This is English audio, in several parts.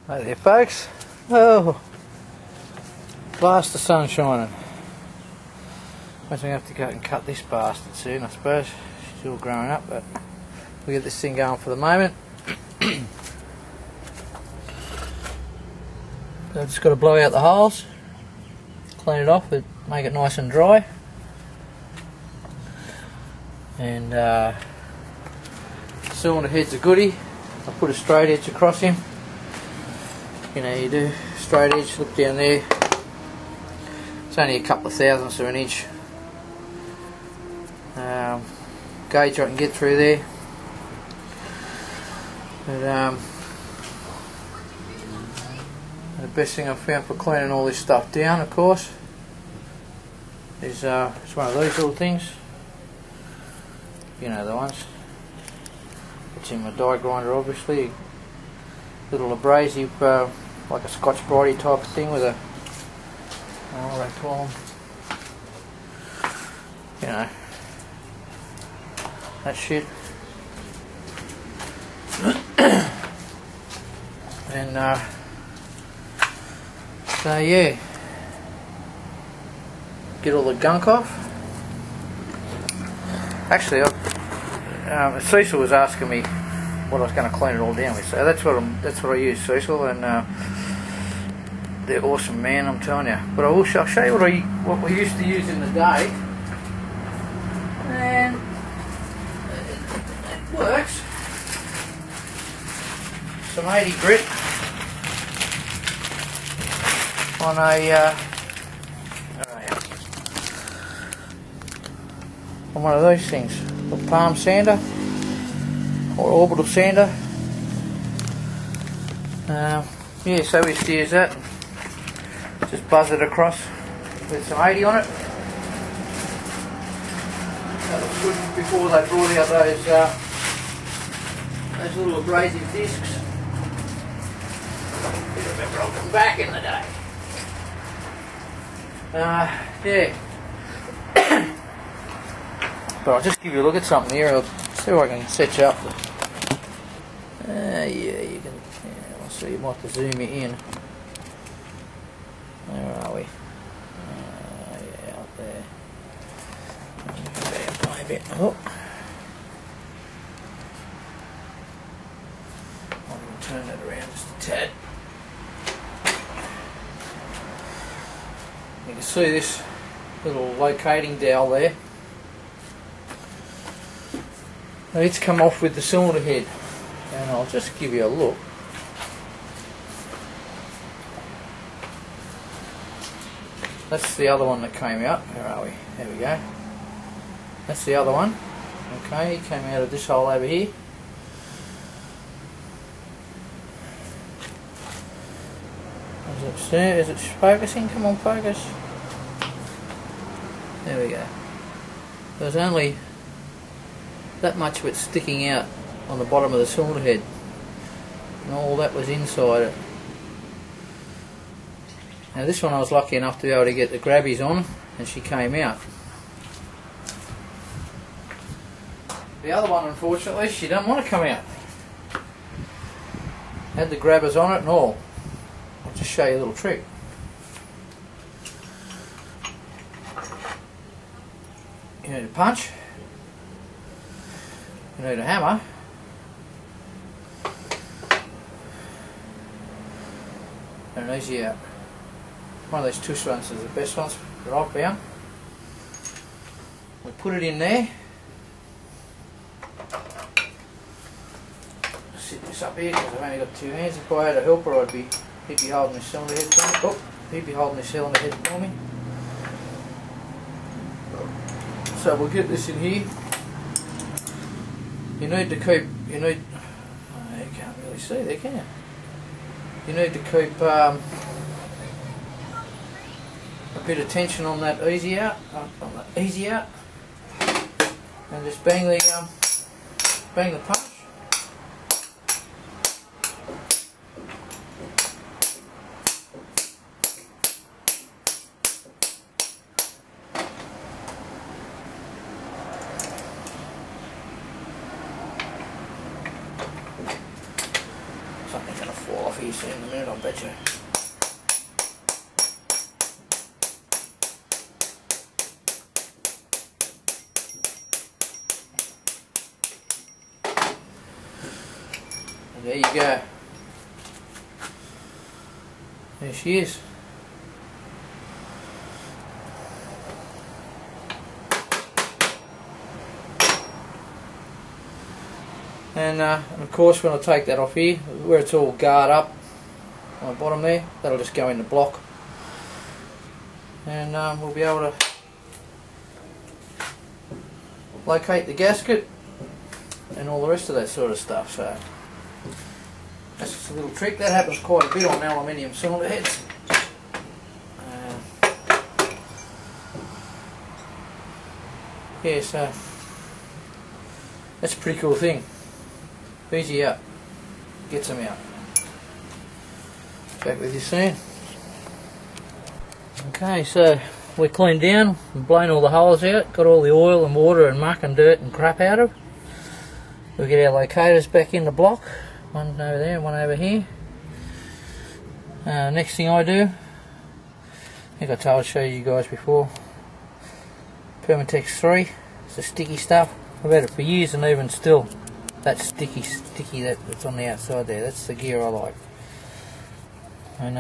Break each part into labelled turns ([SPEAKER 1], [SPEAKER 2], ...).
[SPEAKER 1] Hi there folks. Oh, blast the sun shining. I'm going to have to go and cut this bastard soon, I suppose. She's all growing up, but we'll get this thing going for the moment. I've just got to blow out the holes, clean it off, make it nice and dry, and cylinder head's a goodie. I put a straight edge across him. You know, you do straight edge, look down there. It's only a couple of thousandths of an inch. Gauge I can get through there. But the best thing I've found for cleaning all this stuff down, of course, is it's one of these little things. You know the ones. It's in my die grinder, obviously. Little abrasive, like a Scotch Brite type of thing with a, what do they call them? You know, that shit. And so yeah, get all the gunk off. Actually, Cecil was asking me what I was going to clean it all down with, so that's what I use, Cecil, and they're awesome, man, I'm telling you. But I'll show you what we used to use in the day, and it works. Some 80 grit on one of those things, a palm sander or orbital sander. Yeah, so we used to use that. Just buzz it across with some 80 on it. That was good before they brought out those little abrasive discs. I remember I'll come back in the day. Yeah. But I'll just give you a look at something here. I'll see if I can set you up. Yeah, you can. Yeah, I'll see. You might have to zoom it in. Where are we? Yeah, out there. A bit. Oh. I'm going to turn that around just a tad. You can see this little locating dowel there. Now it's come off with the cylinder head, and I'll just give you a look. That's the other one that came out. Where are we? There we go. That's the other one. Okay, it came out of this hole over here. Is it focusing? Come on, focus. There we go. There's only that much of it sticking out on the bottom of the cylinder head, and all that was inside it. Now this one I was lucky enough to be able to get the grabbies on, and she came out. The other one, unfortunately, she doesn't want to come out. Had the grabbers on it and all. I'll just show you a little trick. You need a punch. You need a hammer, and an easy out. One of these tush ones is the best ones that I've found. We put it in there. Sit this up here because I've only got two hands. If I had a helper, he'd be holding the cylinder head for me. Oh, he'd be holding the cylinder head for me. So we'll get this in here. You need to keep, you can't really see there, can you? You need to keep a bit of tension on that easy out, and just bang the punch. Something's going to fall off here soon. in a minute, I'll bet you. And there you go. There she is. And of course when I take that off here, where it's all guard up on the bottom there, that'll just go in the block. And we'll be able to locate the gasket and all the rest of that sort of stuff. So that's just a little trick. That happens quite a bit on aluminium cylinder heads. Yeah, so that's a pretty cool thing. Easy up, gets them out. Back with you soon. Okay, so we're cleaned down and blown all the holes out, got all the oil and water and muck and dirt and crap out of. We'll get our locators back in the block, one over there and one over here. Next thing I do, I think I showed you guys before, Permatex 3, it's the sticky stuff. I've had it for years and even still, that sticky that's on the outside there, that's the gear I like. And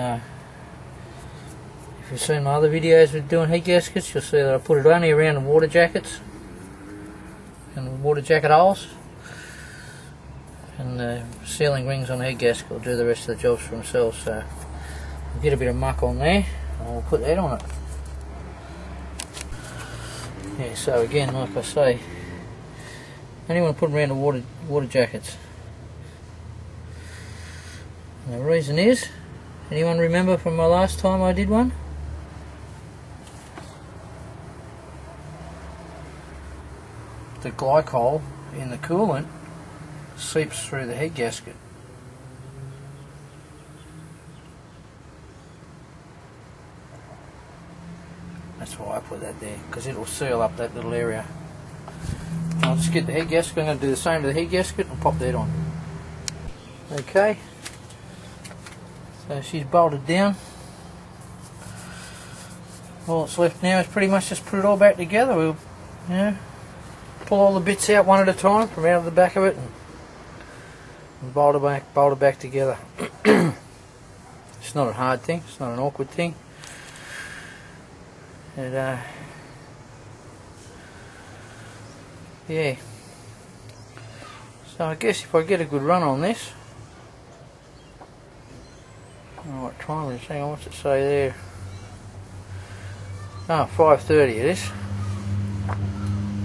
[SPEAKER 1] if you've seen my other videos with doing heat gaskets, you'll see that I put it only around the water jackets and the water jacket holes, and the sealing rings on the heat gasket will do the rest of the jobs for themselves. So we'll get a bit of muck on there and we'll put that on it. Yeah, so again, like I say, only want to put them around the water jackets. And the reason is, anyone remember from my last time I did one? The glycol in the coolant seeps through the heat gasket. That's why I put that there, because it will seal up that little area. I'll just get the heat gasket. I'm going to do the same to the heat gasket and pop that on. Okay, so she's bolted down. All that's left now is pretty much just put it all back together. We'll, pull all the bits out one at a time from out of the back of it and bolt it back together. It's not a hard thing. It's not an awkward thing. And yeah, so I guess if I get a good run on this, what time is it? Hang on, what's it say there? Oh, 5:30 it is.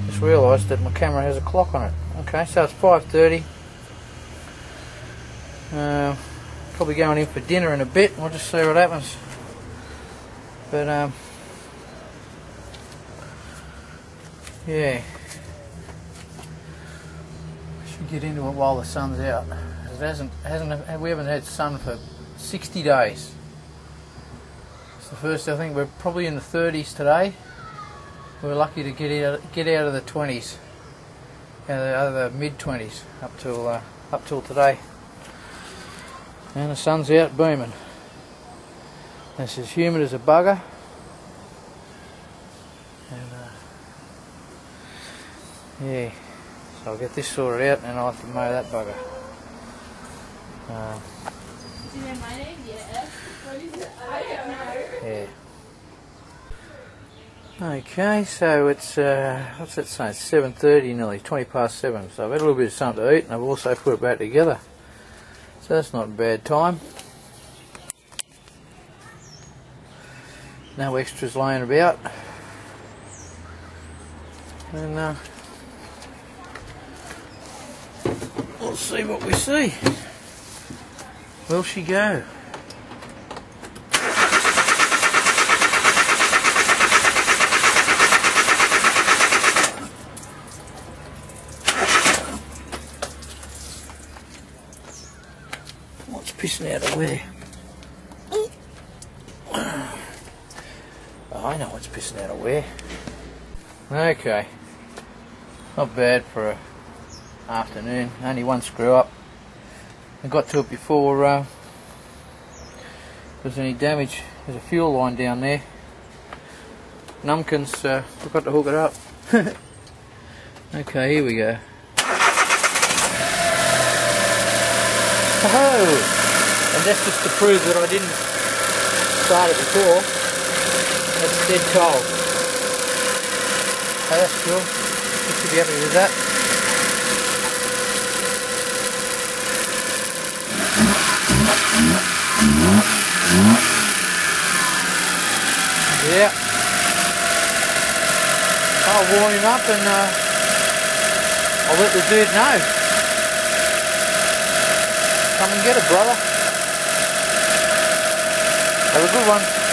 [SPEAKER 1] Just realised that my camera has a clock on it. Okay, so it's 5:30. Probably going in for dinner in a bit. We'll just see what happens. But yeah, should get into it while the sun's out. We haven't had sun for 60 days. It's the first. I think we're probably in the 30s today. We're lucky to get out of the 20s, out of the mid 20s up till today. And the sun's out booming. It's as humid as a bugger. And yeah, so I'll get this sorted out and I'll have to mow that bugger. Yeah. Okay, so it's what's that saying? It's 7:30 nearly, 20 past 7. So I've had a little bit of something to eat and I've also put it back together. So that's not a bad time. No extras laying about. And we'll see what we see. Will she go? What's pissing out of where? Oh, I know what's pissing out of where. Okay. Not bad for an afternoon. Only one screw up. I got to it before there's any damage. There's a fuel line down there. Numpkins forgot to hook it up. Okay, here we go. Oh! And that's just to prove that I didn't start it before. That's dead cold. Oh, that's cool. You should be happy with that. Yeah. I'll warm him up and I'll let the dude know. Come and get it, brother. Have a good one.